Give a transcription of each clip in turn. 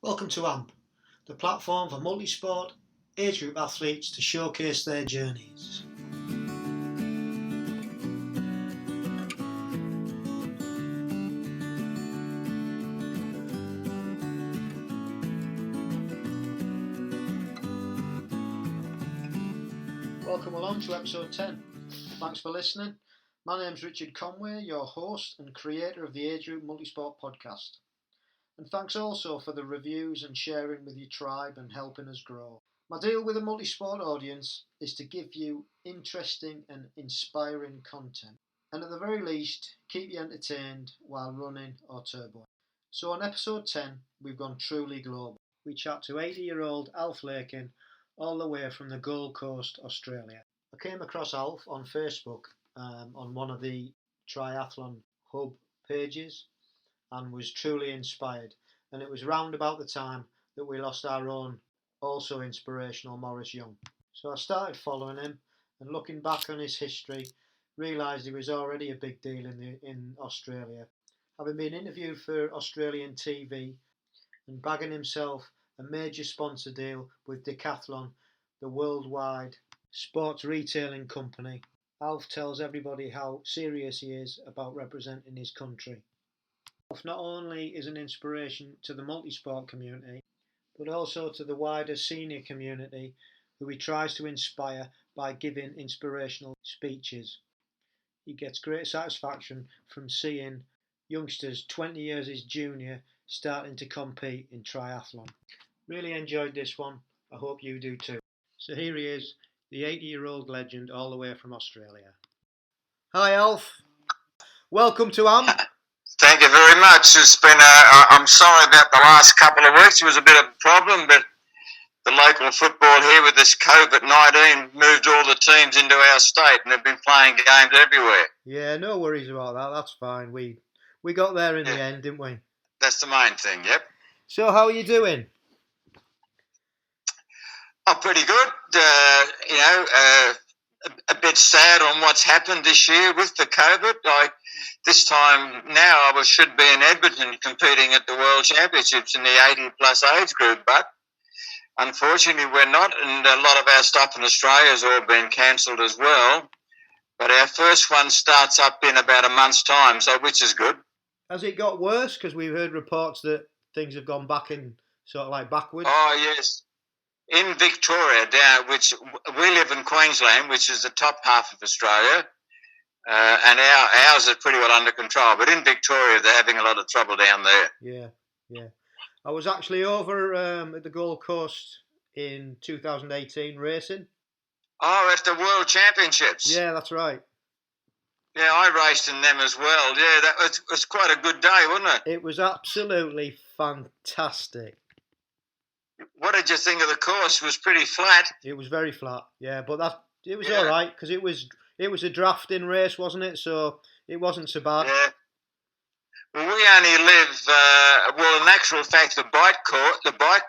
Welcome to AMP, the platform for multisport age group athletes to showcase their journeys. Welcome along to episode 10. Thanks for listening. My name's Richard Conway, your host and creator of the Agegroup Multisport podcast. And thanks also for the reviews and sharing with your tribe and helping us grow. My deal with a multisport audience is to give you interesting and inspiring content, and at the very least, keep you entertained while running or turboing. So on episode 10, we've gone truly global. We chat to 80-year-old Alf Lakin, all the way from the Gold Coast, Australia. I came across Alf on Facebook on one of the Triathlon Hub pages, and was truly inspired. And it was round about the time that we lost our own, also inspirational Maurice Young. So I started following him, and looking back on his history, realised he was already a big deal in Australia, having been interviewed for Australian TV and bagging himself a major sponsor deal with Decathlon, the worldwide sports retailing company. Alf tells everybody how serious he is about representing his country. Alf not only is an inspiration to the multisport community, but also to the wider senior community, who he tries to inspire by giving inspirational speeches. He gets great satisfaction from seeing youngsters 20 years his junior starting to compete in triathlon. Really enjoyed this one. I hope you do too. So here he is, the 80-year-old legend all the way from Australia. Hi Alf. Welcome to AMP. Thank you very much. It's been I'm sorry about the last couple of weeks. It was a bit of a problem, but the local football here with this COVID-19 moved all the teams into our state, and they've been playing games everywhere. Yeah, no worries about that. That's fine. We got there in the end, didn't we? That's the main thing, yep. So how are you doing? I'm pretty good. A bit sad on what's happened this year with the COVID. This time now I should be in Edmonton competing at the World Championships in the 80-plus age group, but unfortunately we're not, and a lot of our stuff in Australia has all been cancelled as well. But our first one starts up in about a month's time, so which is good. Has it got worse? Because we've heard reports that things have gone back in sort of like backwards. Oh, yes. In Victoria, which we live in Queensland, which is the top half of Australia, and ours is pretty well under control. But in Victoria, they're having a lot of trouble down there. Yeah. I was actually over at the Gold Coast in 2018 racing. Oh, at the World Championships. Yeah, that's right. Yeah, I raced in them as well. Yeah, that was quite a good day, wasn't it? It was absolutely fantastic. What did you think of the course? It was pretty flat. It was very flat, yeah, but it was all right because it was a drafting race, wasn't it? So it wasn't so bad. Yeah. Well, we only live. In actual fact, the bike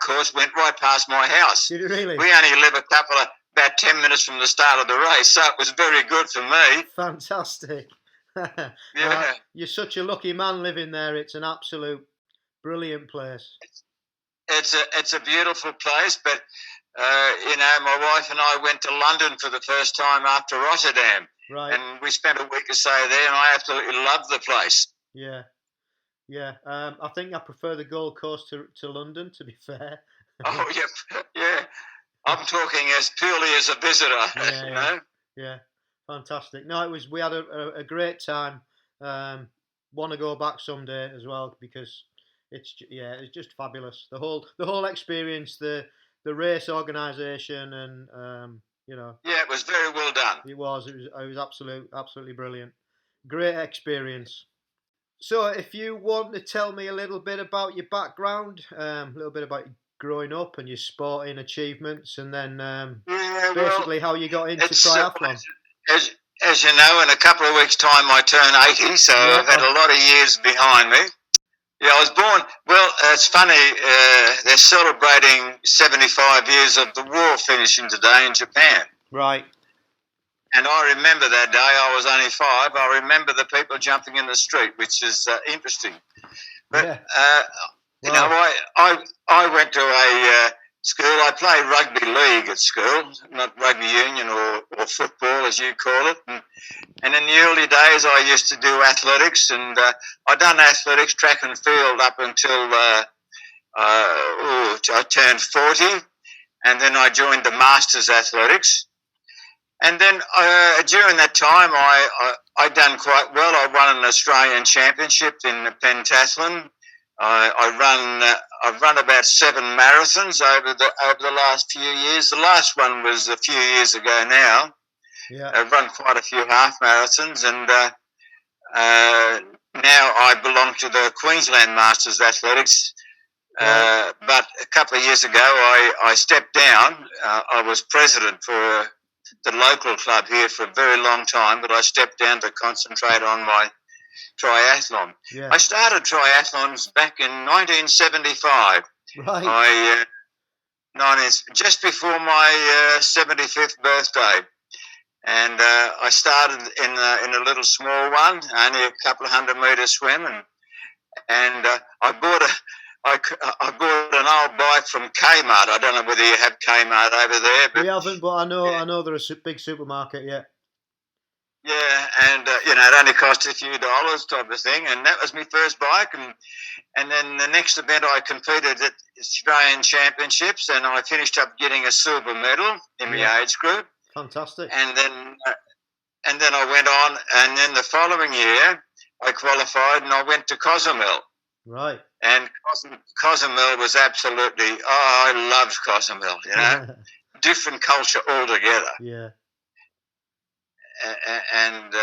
course went right past my house. Did it really? We only live about 10 minutes from the start of the race, so it was very good for me. Fantastic. Yeah. You're such a lucky man living there. It's an absolute brilliant place. It's a beautiful place, but my wife and I went to London for the first time after Rotterdam, right? And we spent a week or so there, and I absolutely loved the place. Yeah. I think I prefer the Gold Coast to London, to be fair. Oh yeah. I'm talking as purely as a visitor. Yeah. Fantastic. No, we had a great time. Want to go back someday as well because it's just fabulous. The whole experience, the race organisation, and Yeah, it was very well done. It was absolutely brilliant. Great experience. So, if you want to tell me a little bit about your background, a little bit about growing up and your sporting achievements, and then basically how you got into triathlon. As you know, in a couple of weeks' time, I turn 80, so I've had a lot of years behind me. Yeah, I was born. Well, it's funny. They're celebrating 75 years of the war finishing today in Japan. Right. And I remember that day. I was only 5. I remember the people jumping in the street, which is interesting. But You know, Wow. I went to a school. I played rugby league at school, not rugby union or football as you call it. And in the early days, I used to do athletics, and I'd done athletics, track and field up until I turned 40, and then I joined the Masters Athletics. And then during that time, I done quite well. I won an Australian championship in the pentathlon. I've run about 7 marathons over the last few years. The last one was a few years ago now. Yeah. I've run quite a few half marathons, and now I belong to the Queensland Masters Athletics. But a couple of years ago, I stepped down. I was president for the local club here for a very long time, but I stepped down to concentrate on my triathlon. Yeah. I started triathlons back in 1975. Right. Just before my 75th birthday. And I started in a little small one, only a couple of 100-metre swim, and I bought an old bike from Kmart. I don't know whether you have Kmart over there, but We haven't, but I know they're a big supermarket. Yeah. Yeah, and it only cost a few dollars, type of thing, and that was my first bike. And then the next event, I competed at Australian Championships, and I finished up getting a silver medal in my age group. Fantastic. And then I went on, and then the following year I qualified, and I went to Cozumel. Right. And Cozumel was absolutely, I loved Cozumel. You know, different culture altogether. Yeah. And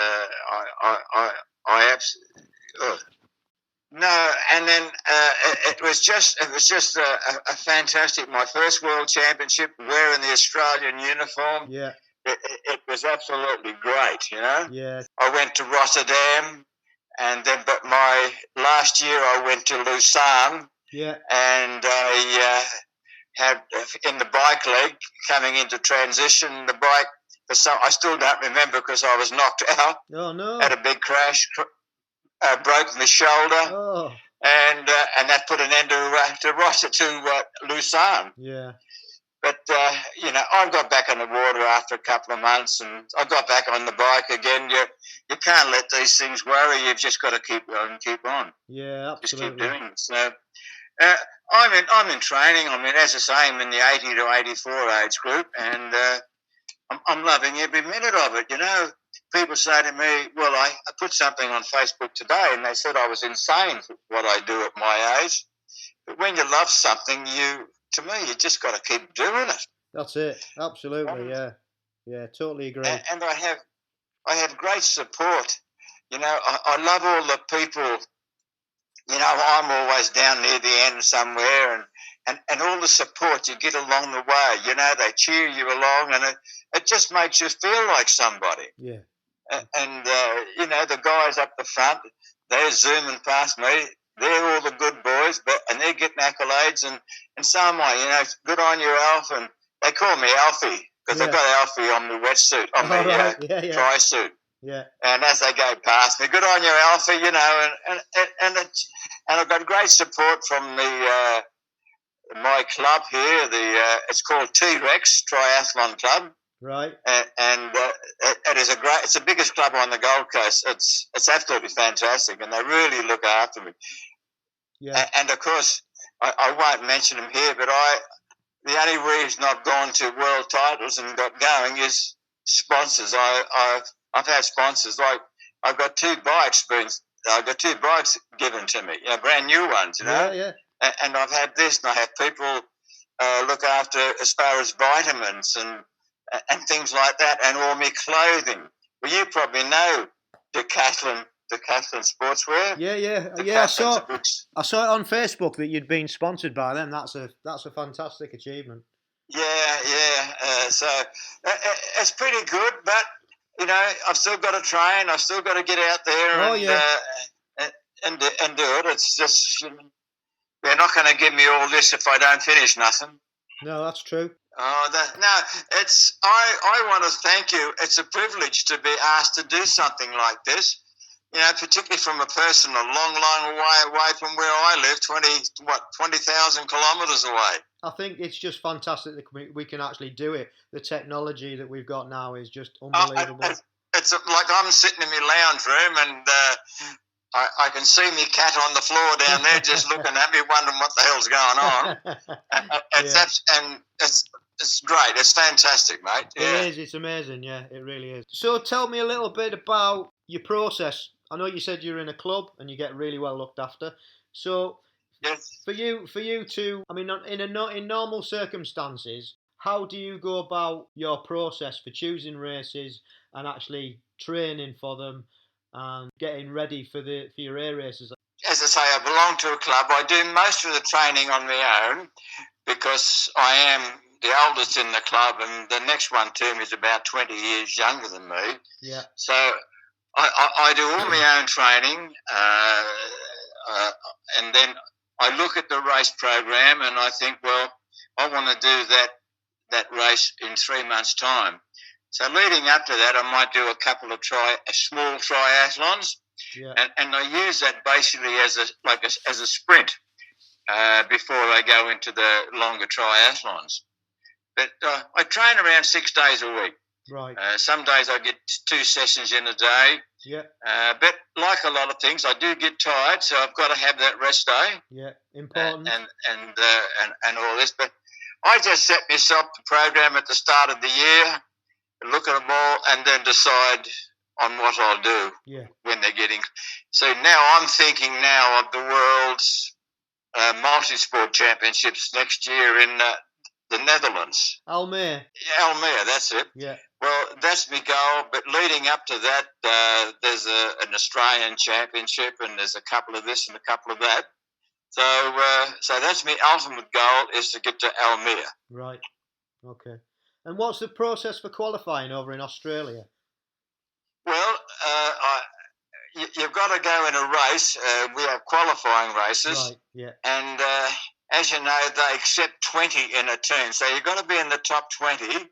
I absolutely. No, and then it was just a fantastic. My first World Championship wearing the Australian uniform. Yeah. It was absolutely great, you know. Yeah. I went to Rotterdam, and then but my last year I went to Lausanne. Yeah. And I had in the bike leg coming into transition. The bike, I still don't remember because I was knocked out. Oh no! Had a big crash. Broke my shoulder, and that put an end to Lausanne. Yeah. But I got back on the water after a couple of months, and I got back on the bike again. You can't let these things worry. You've just got to keep going and keep on. Yeah, absolutely. Just keep doing it. So I'm in training. I mean, as I say, I'm in the 80 to 84 age group, and I'm loving every minute of it. You know. People say to me, well, I put something on Facebook today and they said I was insane for what I do at my age. But when you love something, you just got to keep doing it. That's it. Absolutely, yeah. Yeah, totally agree. And I have great support. You know, I love all the people. You know, I'm always down near the end somewhere and all the support you get along the way. You know, they cheer you along and it just makes you feel like somebody. Yeah. And the guys up the front, they're zooming past me. They're all the good boys, and they're getting accolades, and so am I. You know, good on you, Alf. And they call me Alfie because I've got Alfie on my wetsuit, on my dry suit. Yeah. And as they go past me, good on you, Alfie. You know, and I've got great support from my club here. It's called T-Rex Triathlon Club. Right. And it is it's the biggest club on the Gold Coast. It's absolutely fantastic, and they really look after me. Yeah. And of course, I won't mention them here, but the only reason I've gone to world titles and got going is sponsors. I've had sponsors. Like I've got 2 bikes given to me, brand new ones, you know. Yeah. And I've had this, and I have people look after as far as vitamins and things like that, and all my clothing. Well, you probably know Decathlon Sportswear. Yeah. I saw it on Facebook that you'd been sponsored by them. That's a fantastic achievement. Yeah. So it's pretty good, but you know, I've still got to train. I've still got to get out there and do it. It's just they're not going to give me all this if I don't finish nothing. No, that's true. I want to thank you. It's a privilege to be asked to do something like this. particularly from a person a long, long way away from where I live, 20,000 kilometres away. I think it's just fantastic that we can actually do it. The technology that we've got now is just unbelievable. It's like I'm sitting in my lounge room and I can see me cat on the floor down there just looking at me, wondering what the hell's going on. It's great. It's fantastic, mate. Yeah. It is. It's amazing. Yeah, it really is. So tell me a little bit about your process. I know you said you're in a club and you get really well looked after. So yes. for you to, I mean, in normal circumstances, how do you go about your process for choosing races and actually training for them and getting ready for your A races? As I say, I belong to a club. I do most of the training on my own because I am the oldest in the club, and the next one to me is about 20 years younger than me. Yeah. So I do all my own training, and then I look at the race program and I think, well, I want to do that race in 3 months' time. So leading up to that, I might do a couple of small triathlons, and I use that basically as a sprint before I go into the longer triathlons. But I train around 6 days a week. Right. Some days I get 2 sessions in a day. Yeah. But like a lot of things, I do get tired, so I've got to have that rest day. Yeah, important. And all this. But I just set myself the program at the start of the year, look at them all, and then decide on what I'll do when they're getting. So now I'm thinking now of the world's Multisport Championships next year in the Netherlands. Almere. Yeah, Almere, that's it. Yeah. Well, that's my goal. But leading up to that, there's an Australian Championship, and there's a couple of this and a couple of that. So that's my ultimate goal, is to get to Almere. Right. Okay. And what's the process for qualifying over in Australia? Well, you've got to go in a race. We have qualifying races. Right, yeah. And as you know, they accept 20 in a team. So you've got to be in the top 20.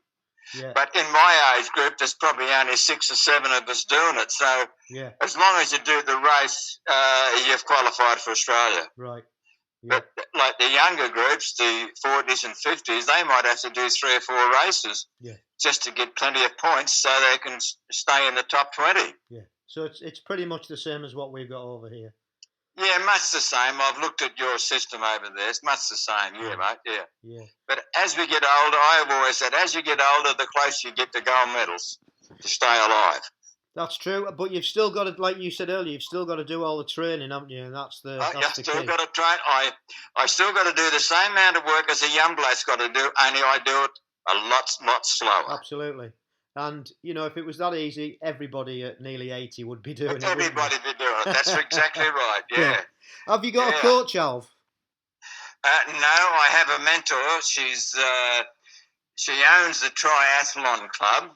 Yeah. But in my age group, there's probably only 6 or 7 of us doing it. So as long as you do the race, you've qualified for Australia. Right. Yeah. But like the younger groups, the 40s and 50s, they might have to do 3 or 4 races just to get plenty of points so they can stay in the top 20. Yeah. So it's pretty much the same as what we've got over here. Yeah, much the same. I've looked at your system over there. It's much the same. Yeah, mate. Yeah. Yeah. But as we get older, I've always said, as you get older, the closer you get to gold medals to stay alive. That's true, but you've still got to, like you said earlier, you've still got to do all the training, haven't you? And that's the You've still key. got to train. I still got to do the same amount of work as a young bloke's got to do, only I do it a lot slower. Absolutely. And, if it was that easy, everybody at nearly 80 would be doing it. Everybody would be doing it. That's exactly right, yeah. Have you got a coach, Alf? No, I have a mentor. She owns the Triathlon Club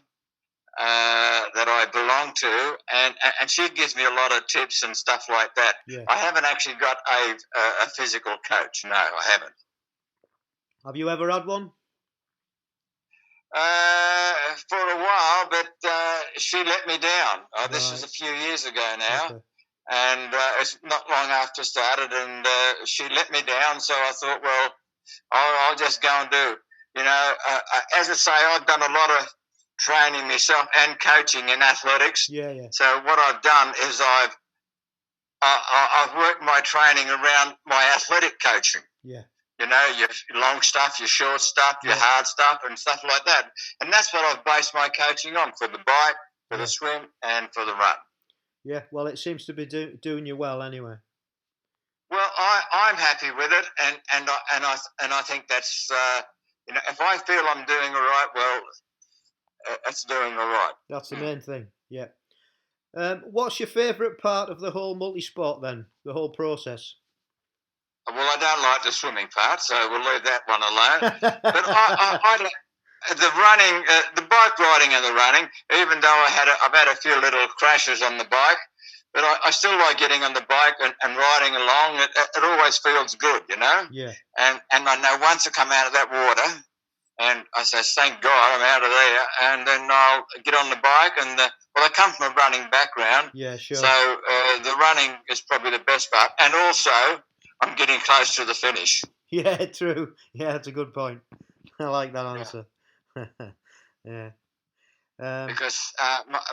that I belong to, and she gives me a lot of tips and stuff like that. Yeah. I haven't actually got a physical coach. No, I haven't. Have you ever had one? For a while, but she let me down. This is a few years ago now. Okay. And it's not long after started, and she let me down. So I thought, well, I'll just go and do. As I say, I've done a lot of training myself and coaching in athletics. Yeah. So what I've done is I've worked my training around my athletic coaching. Yeah. Your long stuff, your short stuff, your hard stuff, and stuff like that. And that's what I've based my coaching on for the bike, for the swim, and for the run. Yeah, well, it seems to be doing you well anyway. Well, I'm happy with it, and I think that's if I feel I'm doing all right, well, it's doing all right. That's the main thing. Yeah. What's your favourite part of the whole multisport then? The whole process? Well, I don't like the swimming part, so we'll leave that one alone. But I the running, the bike riding and the running, even though I've had a few little crashes on the bike, but I still like getting on the bike and riding along. It always feels good, Yeah. And I know once I come out of that water, and I say, thank God I'm out of there, and then I'll get on the bike, and Well, I come from a running background. Yeah, sure. So the running is probably the best part. And also, I'm getting close to the finish. Yeah, true. Yeah, that's a good point. I like that answer. Yeah. Because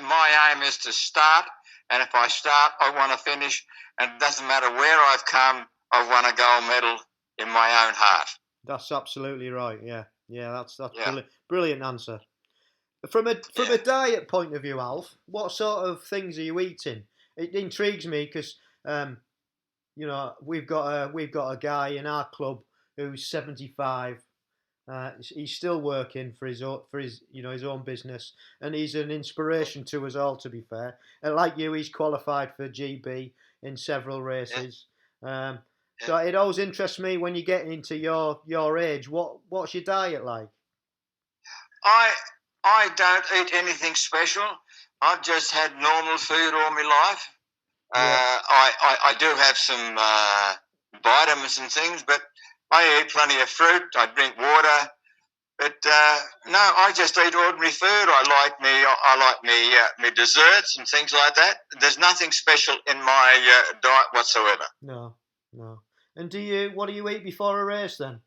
my aim is to start, and if I start, I want to finish. And it doesn't matter where I've come, I want a gold medal in my own heart. That's absolutely right. Yeah, that's brilliant answer. From a diet point of view, Alf, what sort of things are you eating? It intrigues me because we've got a guy in our club who's 75. He's still working for his own business, and he's an inspiration to us all. To be fair, and like you, he's qualified for GB in several races. So it always interests me when you get into your age. What's your diet like? I don't eat anything special. I've just had normal food all my life. I do have some vitamins and things, but I eat plenty of fruit. I drink water, but no, I just eat ordinary food. I like me desserts and things like that. There's nothing special in my diet whatsoever. No. And what do you eat before a race then?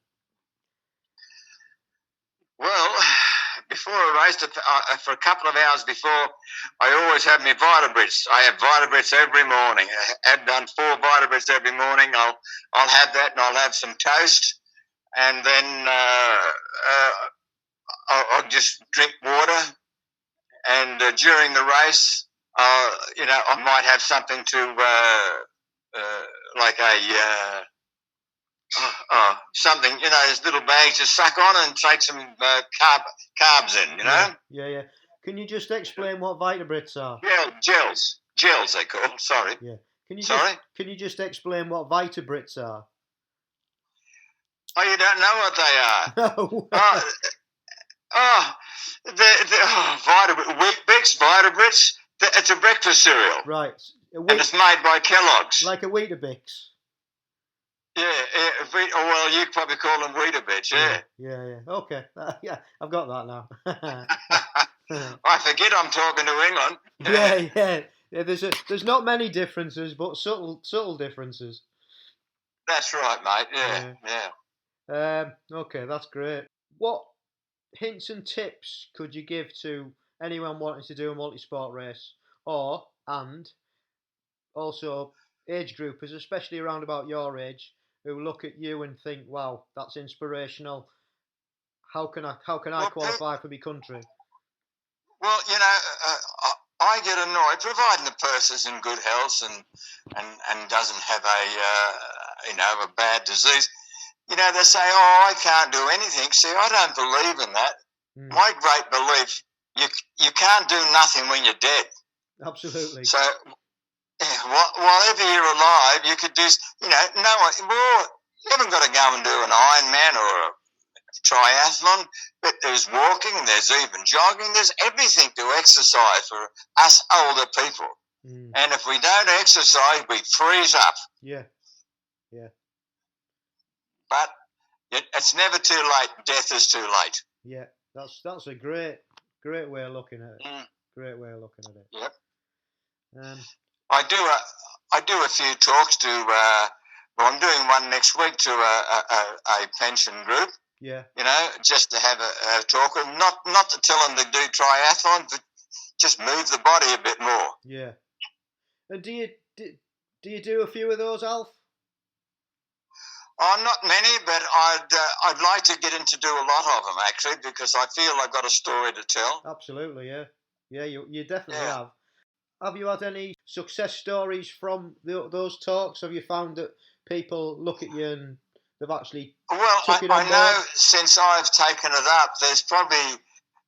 Well, before a race, for a couple of hours before, I always have my Vitabrits. I have Vitabrits every morning. I have done 4 Vitabrits every morning. I'll have that, and I'll have some toast, and then I'll just drink water. And during the race, I might have something to like a something, there's little bags to suck on and take some carbs in, Yeah. Can you just explain what Vitabrits are? Yeah, gels they call. Sorry. Yeah. Can you just explain what Vitabrits are? Oh, you don't know what they are? No. Wheat-Bix, Vitabrits. It's a breakfast cereal. Right. And it's made by Kellogg's. Like a Weetabix. Yeah. Well, you probably call them Weetabix, yeah. Yeah. Okay. Yeah, I've got that now. I forget I'm talking to England. Yeah. There's not many differences, but subtle differences. That's right, mate. Yeah. Okay, that's great. What hints and tips could you give to anyone wanting to do a multisport race, and also age groupers, especially around about your age, who look at you and think, "Wow, that's inspirational. How can I qualify for my country?" Well, I get annoyed, providing the person's in good health and doesn't have a bad disease. They say, "Oh, I can't do anything." See, I don't believe in that. My great belief, you can't do nothing when you're dead. Absolutely. So, while you're alive, you could do. You haven't got to go and do an Ironman or a triathlon, but there's walking, there's even jogging, there's everything to exercise for us older people. And if we don't exercise, we freeze up. Yeah. But it's never too late. Death is too late. Yeah, that's a great way of looking at it. Great way of looking at it. Yep. I do a few talks to. I'm doing one next week to a pension group. Yeah. Just to have a talk, and not to tell them to do triathlon, but just move the body a bit more. Yeah. And do you do a few of those, Alf? Oh, not many, but I'd like to get into do a lot of them actually, because I feel I've got a story to tell. Absolutely, yeah. Yeah, you definitely have. Have you had any success stories from those talks? Have you found that people look at you and they've actually took it on board? I know since I've taken it up, there's probably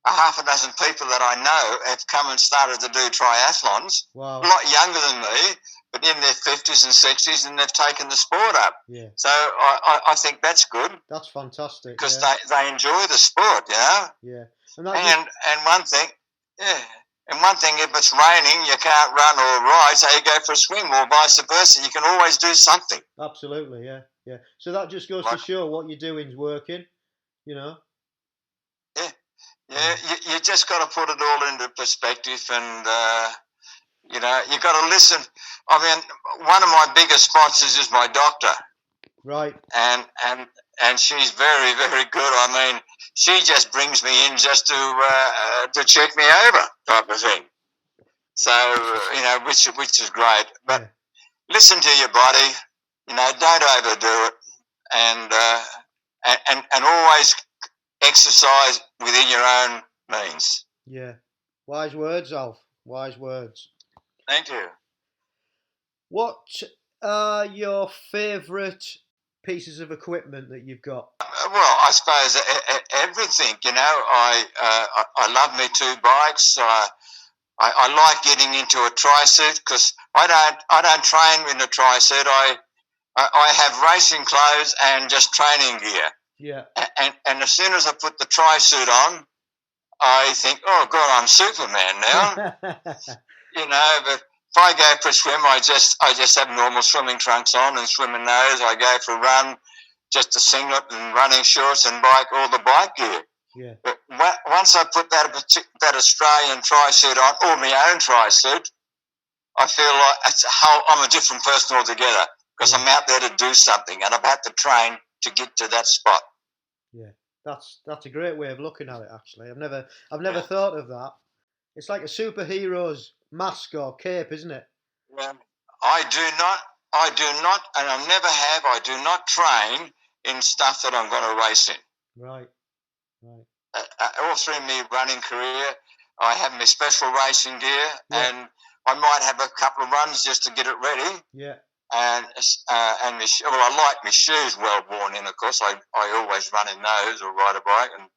a half a dozen people that I know have come and started to do triathlons. Wow. A lot younger than me, but in their 50s and 60s, and they've taken the sport up. Yeah. So I think that's good. That's fantastic. Because they enjoy the sport, Yeah. And one thing, and one thing, if it's raining, you can't run or ride, so you go for a swim, or vice versa. You can always do something. Absolutely, yeah. So that just goes to show what you're doing is working, Yeah. You just got to put it all into perspective, and you got to listen. I mean, one of my biggest sponsors is my doctor, Right. And she's very, very good. I mean, she just brings me in just to check me over, type of thing. So which is great. But listen to your body. Don't overdo it, and always exercise within your own means. Yeah. Wise words, Alf. Wise words. Thank you. What are your favourite pieces of equipment that you've got? Well, I suppose everything. I love me 2 bikes. I like getting into a tri-suit because I don't train in a tri-suit. I have racing clothes and just training gear. Yeah. And as soon as I put the tri-suit on, I think, oh God, I'm Superman now. But if I go for a swim, I just have normal swimming trunks on and swimming nose. I go for a run, just a singlet and running shorts and all the bike gear. Yeah. But once I put that Australian tri-suit on, or my own tri-suit, I feel like I'm a different person altogether because I'm out there to do something and I've had to train to get to that spot. Yeah, that's a great way of looking at it. Actually, I've never thought of that. It's like a superhero's mask or cape, isn't it? Yeah. I do not, and I never have. I do not train in stuff that I'm going to race in. Right. All through my running career, I have my special racing gear, and I might have a couple of runs just to get it ready. Yeah. And I like my shoes well worn in. Of course, I always run in those or ride a bike. And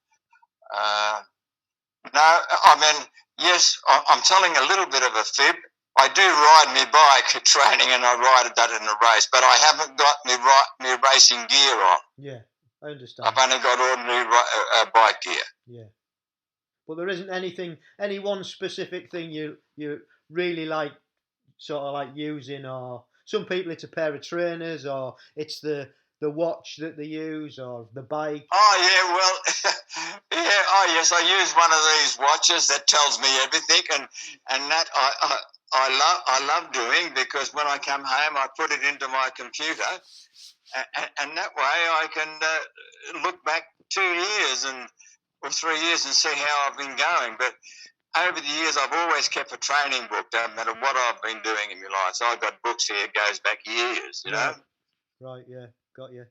no, I mean, yes, I'm telling a little bit of a fib. I do ride my bike at training, and I ride that in a race, but I haven't got my racing gear on. Yeah, I understand. I've only got ordinary bike gear. Yeah, but there isn't any one specific thing you really like, sort of like using, or some people it's a pair of trainers, or it's the watch that they use, or the bike. Oh yeah, well, yeah. Oh yes, I use one of these watches that tells me everything, and that I love doing, because when I come home I put it into my computer, and that way I can look back 2 years or 3 years and see how I've been going. But over the years, I've always kept a training book, no matter what I've been doing in my life. So I've got books here, it goes back years, you know. Right, yeah, got you.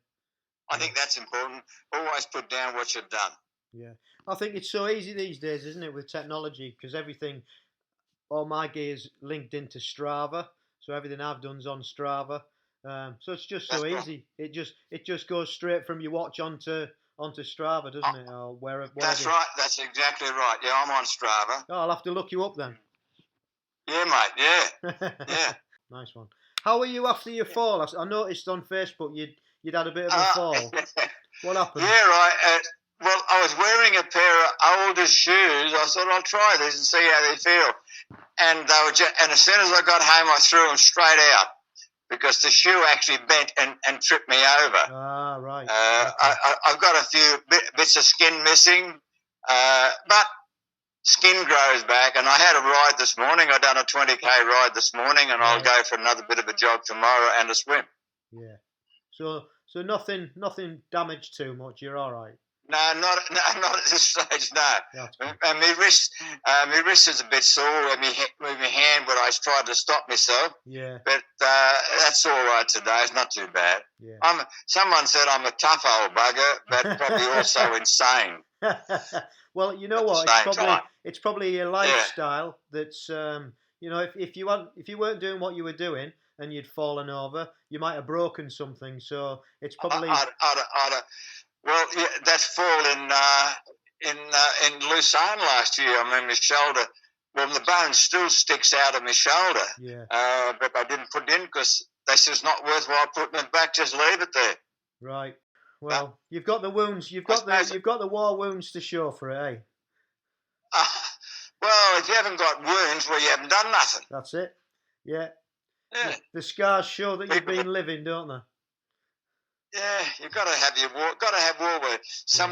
I think that's important. Always put down what you've done. Yeah. I think it's so easy these days, isn't it, with technology, because everything, all my gear's linked into Strava, so everything I've done's on Strava. So it's just so easy. Right. It just goes straight from your watch onto Strava, doesn't it? Or wherever. That's right. That's exactly right. Yeah, I'm on Strava. Oh, I'll have to look you up then. Yeah, mate. Yeah. Yeah. Nice one. How were you after your fall? I noticed on Facebook you'd had a bit of a fall. What happened? Yeah, right. Well, I was wearing a pair of older shoes. I thought I'll try this and see how they feel. And they were and as soon as I got home, I threw them straight out, because the shoe actually bent and tripped me over. Ah, right. Okay. I've got a few bits of skin missing, but skin grows back. And I had a ride this morning. I done a 20k ride this morning, and I'll go for another bit of a jog tomorrow and a swim. Yeah. So nothing damaged too much. You're all right. No, not at this stage. No, and my wrist is a bit sore with my hand, but I tried to stop myself. Yeah. But that's all right today. It's not too bad. Yeah. Someone said I'm a tough old bugger, but probably also insane. Well, you know what? It's probably your lifestyle that's if you weren't doing what you were doing and you'd fallen over, you might have broken something. So it's probably. Well, yeah, that fall in Lucerne last year. I mean, my shoulder. Well, the bone still sticks out of my shoulder. Yeah. But I didn't put it in because they said it's not worthwhile putting it back. Just leave it there. Right. Well, you've got the wounds. You've got the war wounds to show for it, eh? Well, if you haven't got wounds, well, you haven't done nothing. That's it. Yeah. Yeah. The scars show that you've been living, don't they? Yeah, you've got to have your war. Got to have war with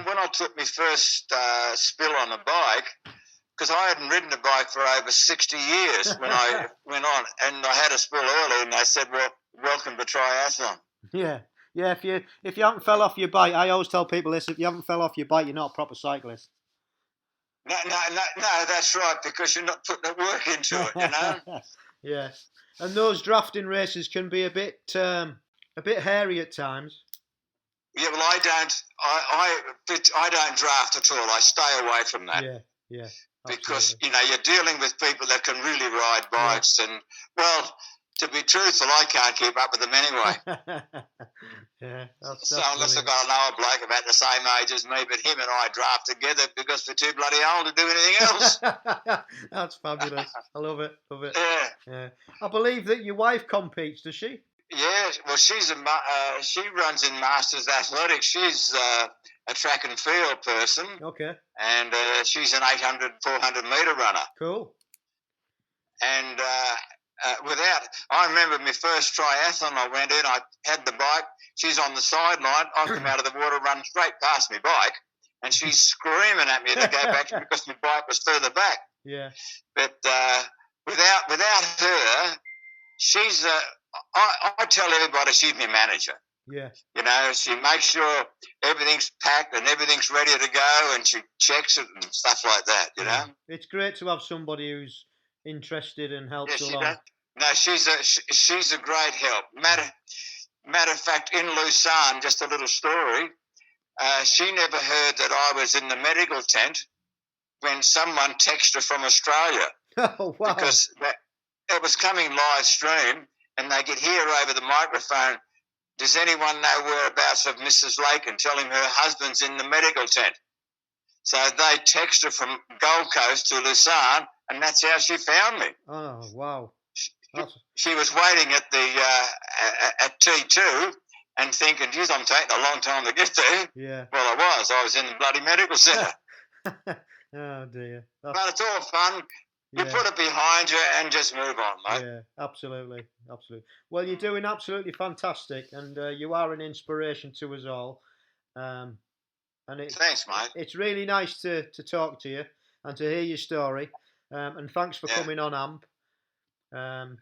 when I took my first spill on a bike, because I hadn't ridden a bike for over 60 years when I went on, and I had a spill early, and they said, "Well, welcome to triathlon." Yeah, yeah. If you haven't fell off your bike, I always tell people this: if you haven't fell off your bike, you're not a proper cyclist. No, that's right, because you're not putting the work into it, you know. Yes, and those drafting races can be a bit hairy at times. Yeah, well, I don't draft at all. I stay away from that. Yeah. Because you're dealing with people that can really ride bikes, and well, to be truthful, I can't keep up with them anyway. Yeah, that's unless I've got an old bloke about the same age as me, but him and I draft together because we're too bloody old to do anything else. That's fabulous. I love it. Yeah. I believe that your wife competes, does she? Yeah, well, she runs in Masters Athletics. She's a track and field person. Okay. And she's an 800, 400 metre runner. Cool. And I remember my first triathlon I went in, I had the bike, she's on the sideline, I come out of the water, run straight past my bike, and she's screaming at me to go back because my bike was further back. Yeah. But without her, she's I tell everybody she's my manager. Yeah. She makes sure everything's packed and everything's ready to go, and she checks it and stuff like that, you know. It's great to have somebody who's interested and helps along. No, she's a great help. Matter of fact, in Lucerne, just a little story, she never heard that I was in the medical tent when someone texted her from Australia. Oh, wow. Because it was coming live stream, and they could hear over the microphone, "Does anyone know whereabouts of Mrs. Lakin?" Telling her husband's in the medical tent. So they texted her from Gold Coast to Lucerne, and that's how she found me. Oh, wow. She was waiting at the at T2 and thinking, "Geez, I'm taking a long time to get there." Yeah. Well, I was in the bloody medical centre. Oh, dear. But it's all fun. You put it behind you and just move on, mate. Yeah, absolutely. Well, you're doing absolutely fantastic, and you are an inspiration to us all. And thanks, mate. It's really nice to talk to you and to hear your story. And thanks for coming on, Amp. And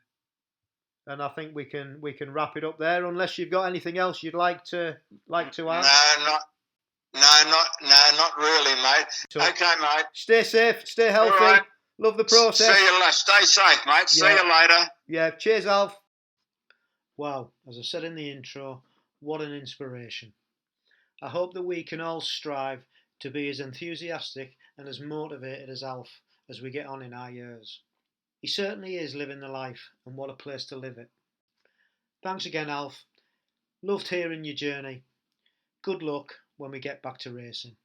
I think we can wrap it up there, unless you've got anything else you'd like to add. Not really, mate. So, okay, mate. Stay safe, stay healthy. Right. Love the process. See you later. Stay safe, mate. See you later. Yeah, cheers, Alf. Wow, as I said in the intro, what an inspiration. I hope that we can all strive to be as enthusiastic and as motivated as Alf as we get on in our years. He certainly is living the life, and what a place to live it. Thanks again, Alf. Loved hearing your journey. Good luck when we get back to racing.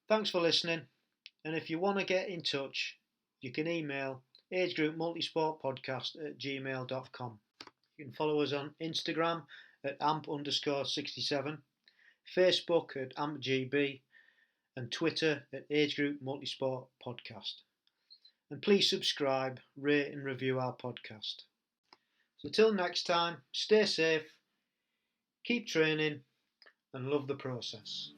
Thanks for listening, and if you want to get in touch, you can email agegroupmultisportpodcast@gmail.com. You can follow us on Instagram at amp_67, Facebook at ampgb, and Twitter at agegroupmultisportpodcast. And please subscribe, rate and review our podcast. So till next time, stay safe, keep training and love the process.